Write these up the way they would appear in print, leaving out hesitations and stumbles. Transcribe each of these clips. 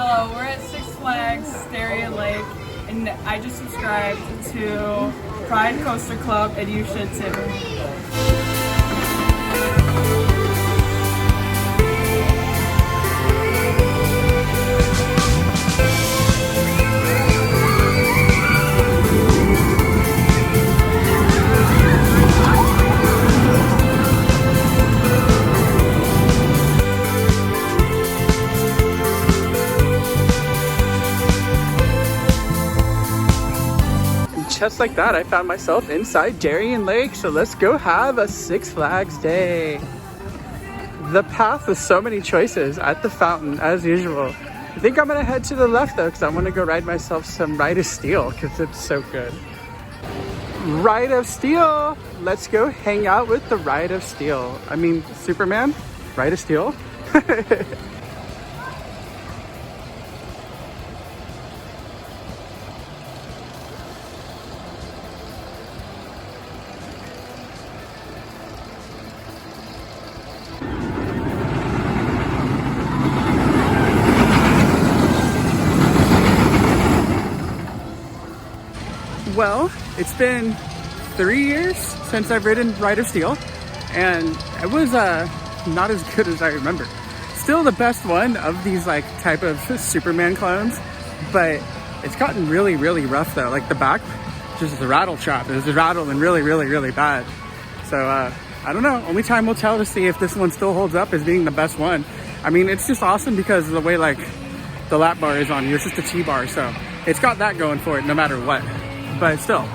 Hello, we're at Six Flags Darien Lake, and I just subscribed to Pride Coaster Club, and you should too. Just like that, I found myself inside Darien Lake, so let's go have a Six Flags day. The path with so many choices at the fountain as usual. I think I'm gonna head to the left though, because I want to go ride myself some Ride of Steel because it's so good. Ride of Steel! Let's go hang out with the Ride of Steel. I mean, Superman? Ride of Steel? Well, it's been 3 years since I've ridden Ride of Steel, and it was not as good as I remember. Still the best one of these like type of Superman clones, but it's gotten really rough though. Like the back, just the rattle trap is rattling really bad. So I don't know, only time will tell to see if this one still holds up as being the best one. I mean, it's just awesome because of the way like the lap bar is on you. It's just a T-bar, so it's got that going for it no matter what. But still,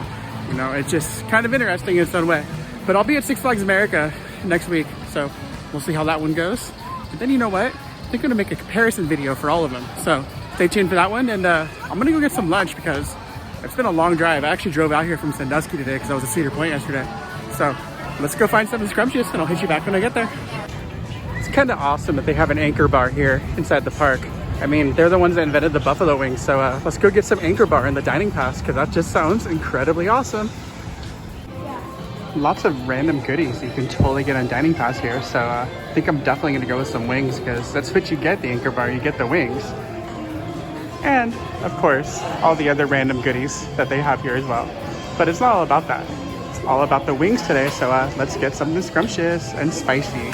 you know, it's just kind of interesting in its own way. But I'll be at Six Flags America next week, so we'll see how that one goes. And then you know what? I think I'm gonna make a comparison video for all of them. So stay tuned for that one. And I'm gonna go get some lunch because it's been a long drive. I actually drove out here from Sandusky today because I was at Cedar Point yesterday. So let's go find something scrumptious and I'll hit you back when I get there. It's kind of awesome that they have an anchor bar here inside the park. I mean, they're the ones that invented the buffalo wings, so let's go get some anchor bar in the dining pass because that just sounds incredibly awesome. Lots of random goodies you can totally get on dining pass here, so I think I'm definitely going to go with some wings because that's what you get, the anchor bar, you get the wings. And, of course, all the other random goodies that they have here as well. But it's not all about that. It's all about the wings today, so let's get something scrumptious and spicy.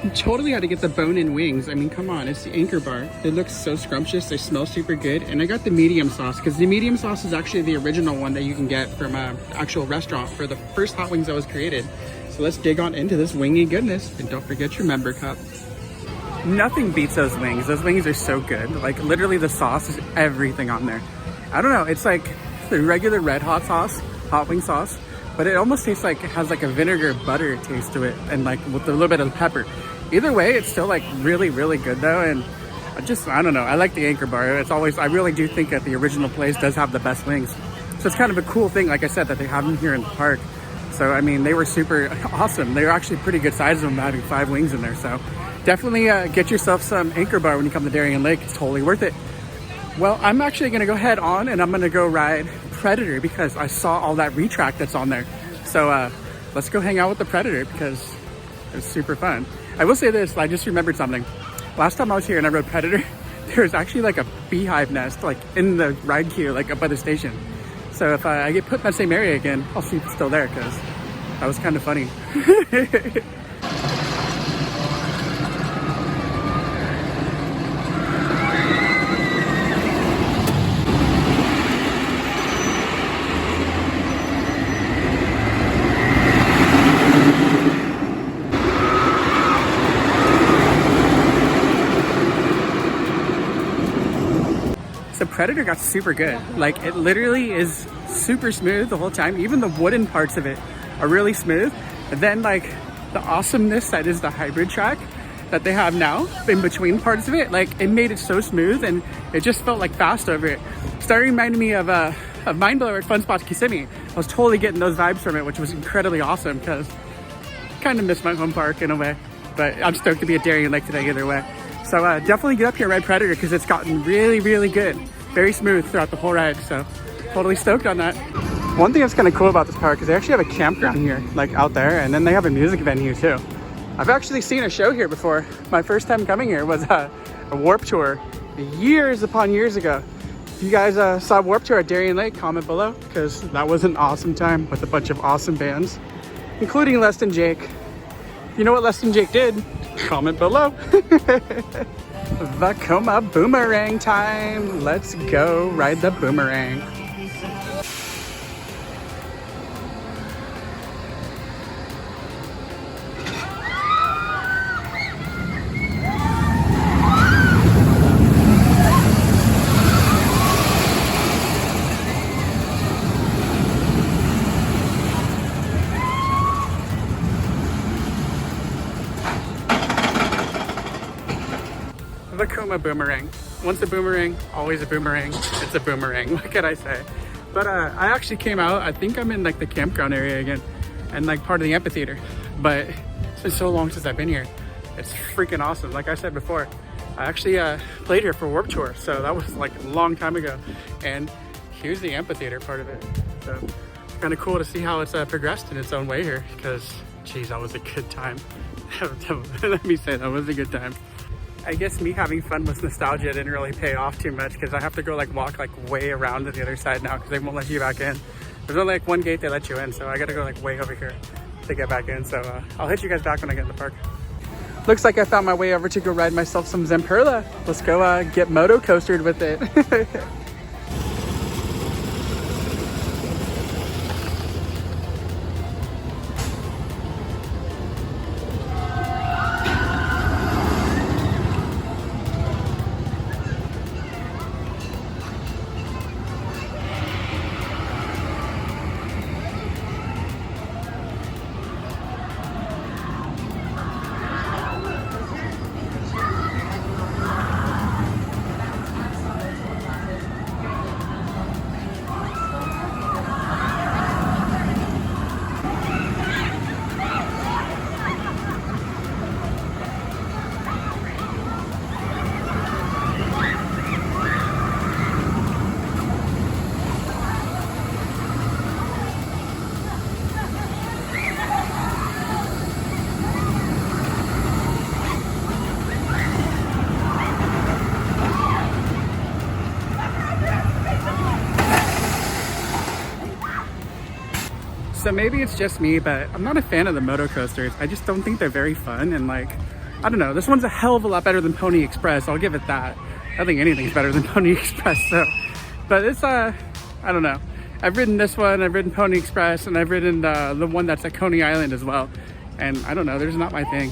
You totally had to get the bone-in wings. I mean, come on, it's the anchor bar. They look so scrumptious, they smell super good. And I got the medium sauce because the medium sauce is actually the original one that you can get from an actual restaurant for the first hot wings that was created. So let's dig on into this wingy goodness. And don't forget your member cup. Nothing beats those wings. Those wings are so good. Like literally the sauce is everything on there. I don't know, it's like the regular red hot sauce, hot wing sauce, but it almost tastes like it has like a vinegar butter taste to it and like with a little bit of pepper. Either way, it's still like really good though. And I don't know, I like the anchor bar. It's always, I really do think that the original place does have the best wings. So it's kind of a cool thing, like I said, that they have them here in the park. So I mean, they were super awesome. They were actually pretty good size of them, having 5 wings in there. So definitely get yourself some anchor bar when you come to Darien Lake. It's totally worth it. Well, I'm actually gonna go head on and I'm gonna go ride Predator because I saw all that retract that's on there. So let's go hang out with the Predator because it's super fun. I will say this, I just remembered something. Last time I was here and I rode Predator, there was actually like a beehive nest like in the ride queue, like up by the station. So if I get put in that same area again, I'll see if it's still there because that was kind of funny. The Predator got super good. Like it literally is super smooth the whole time. Even the wooden parts of it are really smooth. And then like the awesomeness that is the hybrid track that they have now in between parts of it, like it made it so smooth and it just felt like fast over it. Started reminding me of Mind Blower at Fun Spots Kissimmee. I was totally getting those vibes from it, which was incredibly awesome because I kind of miss my home park in a way. But I'm stoked to be at Darien Lake today either way. So definitely get up here and ride Predator because it's gotten really good. Very smooth throughout the whole ride. So totally stoked on that. One thing that's kind of cool about this park is they actually have a campground here, like out there, and then they have a music venue too. I've actually seen a show here before. My first time coming here was a Warped Tour years upon years ago. If you guys saw Warped Tour at Darien Lake, comment below, because that was an awesome time with a bunch of awesome bands, including Less Than Jake. If you know what Less Than Jake did, comment below. Vekoma boomerang time. Let's go ride the boomerang. Vekoma boomerang. Once a boomerang, always a boomerang. It's a boomerang. What can I say? But I actually came out. I think I'm in like the campground area again, and like part of the amphitheater. But it's been so long since I've been here. It's freaking awesome. Like I said before, I actually played here for Warped Tour, so that was like a long time ago. And here's the amphitheater part of it. So it's kind of cool to see how it's progressed in its own way here. Because, geez, that was a good time. Let me say that was a good time. I guess me having fun with nostalgia didn't really pay off too much because I have to go like walk like way around to the other side now because they won't let you back in. There's only like one gate they let you in, so I gotta go like way over here to get back in. So I'll hit you guys back when I get in the park. Looks like I found my way over to go ride myself some Zamperla. Let's go get moto coastered with it. So maybe it's just me, but I'm not a fan of the moto coasters. I just don't think they're very fun, and like, I don't know, this one's a hell of a lot better than Pony Express. I'll give it that. I don't think anything's better than Pony Express, so. But it's, I don't know. I've ridden this one, I've ridden Pony Express, and I've ridden the one that's at Coney Island as well. And I don't know, there's not my thing.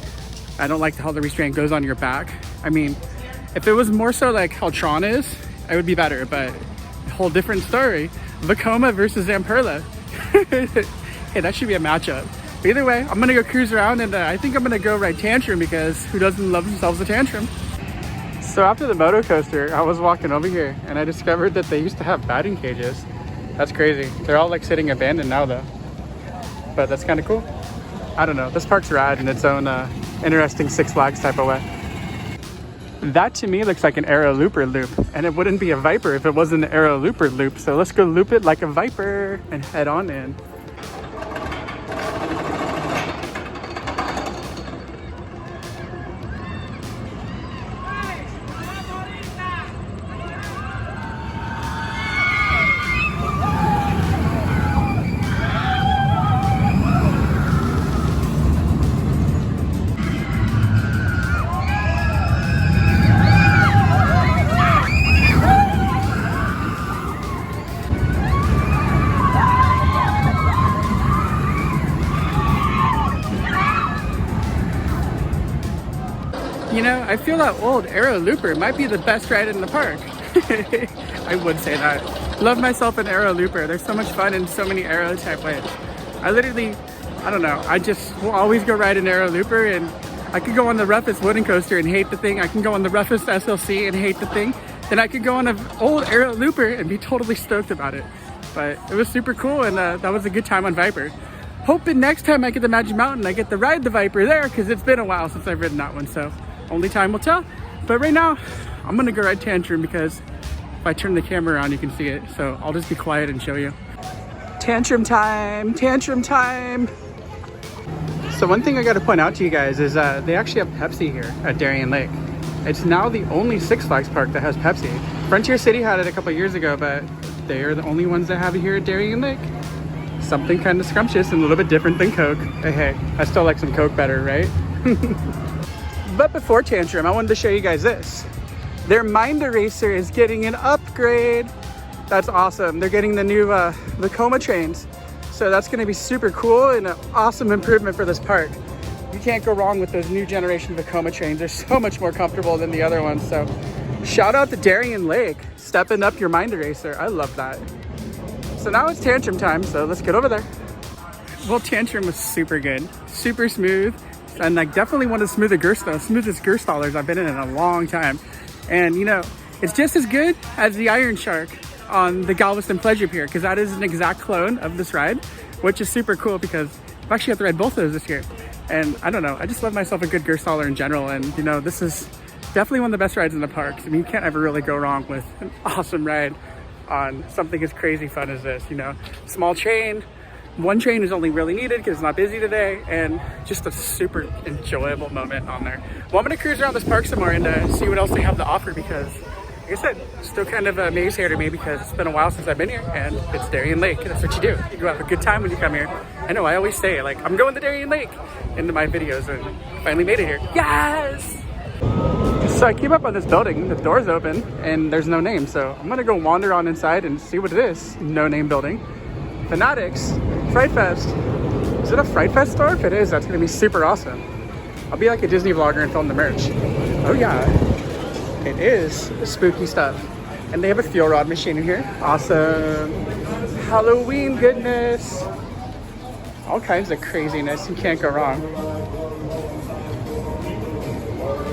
I don't like how the restraint goes on your back. I mean, if it was more so like how Tron is, it would be better, but a whole different story. Vekoma versus Zamperla. Hey, that should be a matchup. But either way, I'm gonna go cruise around, and I think I'm gonna go ride Tantrum because who doesn't love themselves a tantrum? So after the moto coaster, I was walking over here and I discovered that they used to have batting cages. That's crazy. They're all like sitting abandoned now though. But that's kind of cool. I don't know, this park's rad in its own interesting Six Flags type of way. That to me looks like an Aero Looper loop, and it wouldn't be a Viper if it wasn't an Aero Looper loop. So let's go loop it like a Viper and head on in. You know, I feel that old Aero Looper might be the best ride in the park. I would say that. Love myself an Aero Looper. There's so much fun in so many Aero type ways. I don't know, I just will always go ride an Aero Looper, and I could go on the roughest wooden coaster and hate the thing. I can go on the roughest SLC and hate the thing. Then I could go on an old Aero Looper and be totally stoked about it. But it was super cool, and that was a good time on Viper. Hoping next time I get to Magic Mountain, I get to ride the Viper there, because it's been a while since I've ridden that one, so only time will tell. But right now, I'm gonna go ride Tantrum because if I turn the camera around, you can see it. So I'll just be quiet and show you. Tantrum time, Tantrum time. So one thing I gotta point out to you guys is they actually have Pepsi here at Darien Lake. It's now the only Six Flags park that has Pepsi. Frontier City had it a couple years ago, but they are the only ones that have it here at Darien Lake. Something kind of scrumptious and a little bit different than Coke. But hey, I still like some Coke better, right? But before Tantrum, I wanted to show you guys this. Their Mind Eraser is getting an upgrade. That's awesome. They're getting the new Vekoma trains. So that's gonna be super cool and an awesome improvement for this park. You can't go wrong with those new generation Vekoma trains. They're so much more comfortable than the other ones. So shout out to Darien Lake, stepping up your Mind Eraser. I love that. So now it's Tantrum time, so let's get over there. Well, Tantrum was super good, super smooth, and like definitely one of the smoothest Gerstallers I've been in a long time. And you know, it's just as good as the Iron Shark on the Galveston Pleasure Pier, because that is an exact clone of this ride, which is super cool because I've actually got to ride both of those this year. And I don't know, I just love myself a good Gerstaller in general. And you know, this is definitely one of the best rides in the park. I mean, you can't ever really go wrong with an awesome ride on something as crazy fun as this, you know. Small train, one train is only really needed because it's not busy today, and just a super enjoyable moment on there. Well, I'm gonna cruise around this park some more and see what else they have to offer, because like I said, still kind of a maze here to me because it's been a while since I've been here, and it's Darien Lake. That's what you do. You go have a good time when you come here. I know, I always say, like, I'm going to Darien Lake into my videos, and finally made it here. Yes! So I keep up on this building, the door's open, and there's no name. So I'm gonna go wander on inside and see what it is. No name building. Fanatics, Fright Fest. Is it a Fright Fest store? If it is, that's gonna be super awesome. I'll be like a Disney vlogger and film the merch. Oh yeah. It is spooky stuff. And they have a fuel rod machine in here. Awesome. Halloween goodness. All kinds of craziness. You can't go wrong.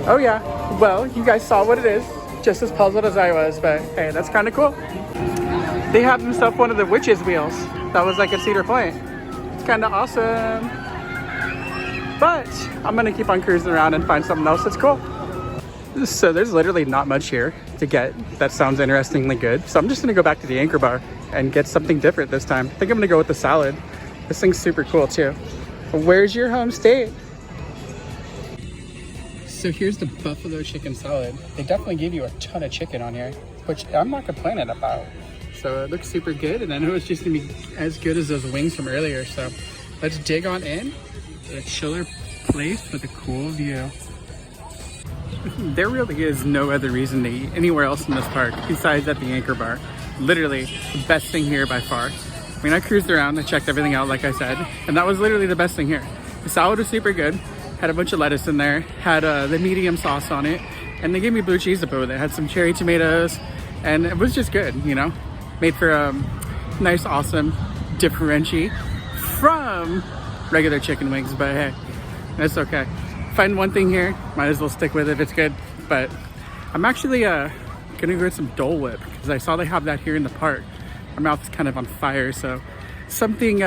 Oh yeah. Well, you guys saw what it is. Just as puzzled as I was, but hey, that's kind of cool. They have themselves one of the witches wheels. That was like at Cedar Point. It's kind of awesome. But I'm gonna keep on cruising around and find something else that's cool. So there's literally not much here to get that sounds interestingly good. So I'm just gonna go back to the Anchor Bar and get something different this time. I think I'm gonna go with the salad. This thing's super cool too. Where's your home state? So here's the buffalo chicken salad. They definitely give you a ton of chicken on here, which I'm not complaining about. So it looks super good, and I know it's just gonna be as good as those wings from earlier. So let's dig on in to a chiller place with a cool view. There really is no other reason to eat anywhere else in this park besides at the Anchor Bar. Literally the best thing here by far. I mean, I cruised around, I checked everything out like I said, and that was literally the best thing here. The salad was super good, had a bunch of lettuce in there, had the medium sauce on it, and they gave me blue cheese to put with it. Had some cherry tomatoes, and it was just good, you know? Made for a nice, awesome differentiate from regular chicken wings, but hey, that's okay. Find one thing here, might as well stick with it if it's good. But I'm actually gonna go get some Dole Whip because I saw they have that here in the park. My mouth is kind of on fire, so something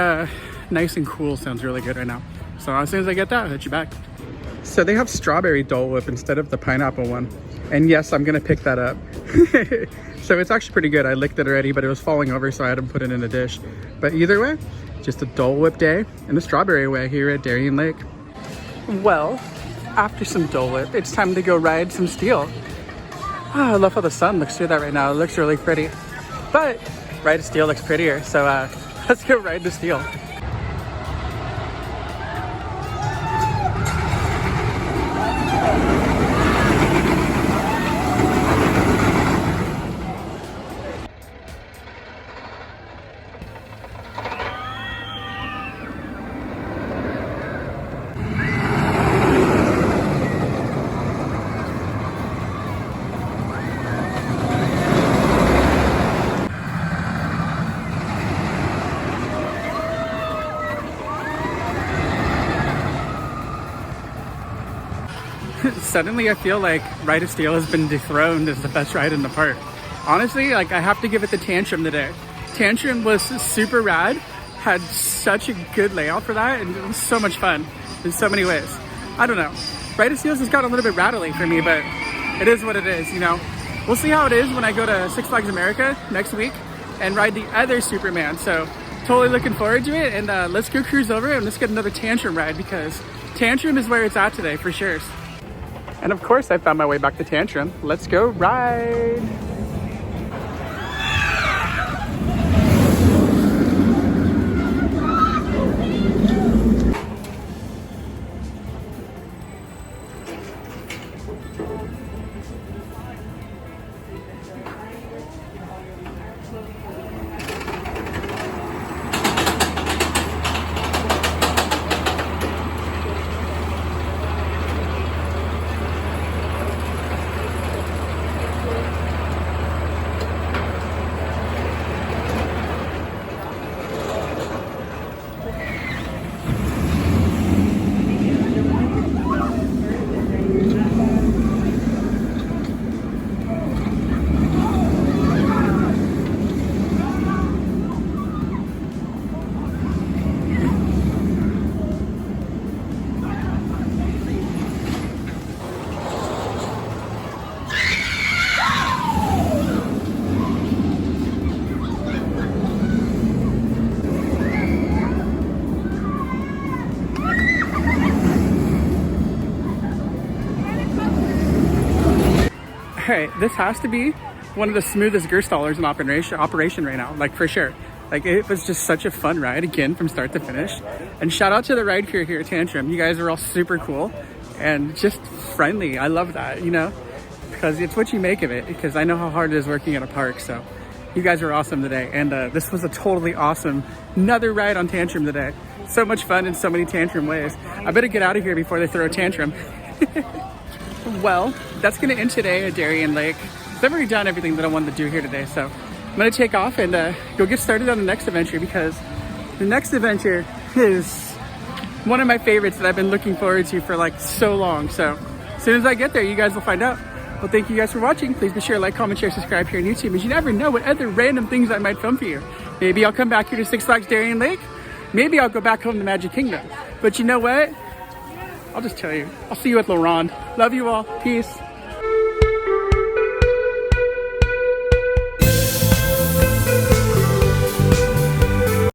nice and cool sounds really good right now. So as soon as I get that, I'll hit you back. So they have strawberry Dole Whip instead of the pineapple one. And yes, I'm gonna pick that up. So it's actually pretty good. I licked it already, but it was falling over, so I had to put it in a dish. But either way, just a Dole Whip day and a strawberry way here at Darien Lake. Well, after some Dole Whip, it's time to go ride some steel. Oh, I love how the sun looks through that right now. It looks really pretty. But ride steel looks prettier, so let's go ride the steel. Suddenly I feel like Ride of Steel has been dethroned as the best ride in the park. Honestly, like I have to give it the Tantrum today. Tantrum was super rad, had such a good layout for that, and it was so much fun in so many ways. I don't know. Ride of Steel has got a little bit rattly for me, but it is what it is, you know. We'll see how it is when I go to Six Flags America next week and ride the other Superman. So totally looking forward to it, and let's go cruise over and let's get another Tantrum ride because Tantrum is where it's at today for sure. And of course, I found my way back to Tantrum. Let's go ride. All right, this has to be one of the smoothest Gerstallers in operation right now, like for sure. Like it was just such a fun ride again from start to finish. And shout out to the ride crew here at Tantrum. You guys are all super cool and just friendly. I love that, you know, because it's what you make of it, because I know how hard it is working at a park. So you guys are awesome today. And this was a totally awesome, another ride on Tantrum today. So much fun in so many Tantrum ways. I better get out of here before they throw a tantrum. Well, that's going to end today at Darien Lake. I've already done everything that I wanted to do here today, so I'm going to take off and go get started on the next adventure, because the next adventure is one of my favorites that I've been looking forward to for like so long. So as soon as I get there, you guys will find out. Well, thank you guys for watching. Please be sure to like, comment, share, subscribe here on YouTube, because you never know what other random things I might film for you. Maybe I'll come back here to Six Flags Darien Lake. Maybe I'll go back home to Magic Kingdom. But you know what? I'll just tell you. I'll see you at Laurent. Love you all. Peace.